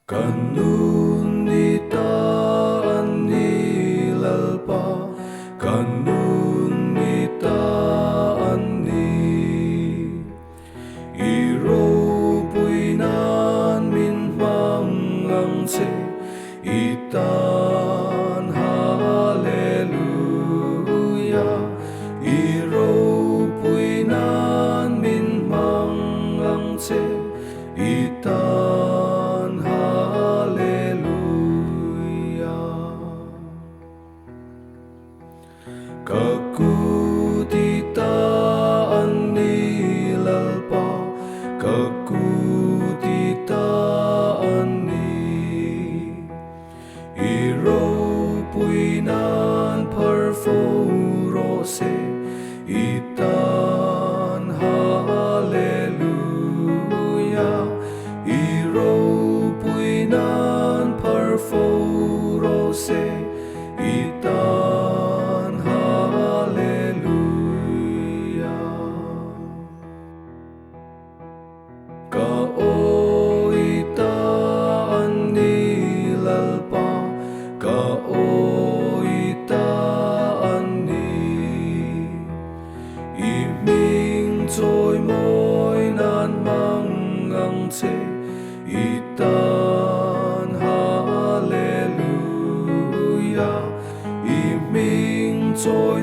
Kanunita anilalpa, kanunita ani iro puinan min mangang se itan haleluya iro puinan min mangang se itan haleluya kakutita anilalpa kakutita ani iro puinan parforose itan haleluya iro puinan parforose itan haleluya kaoita anilalpa kaoita ani iming trôi môi nan mangang se itan haleluya iming trôi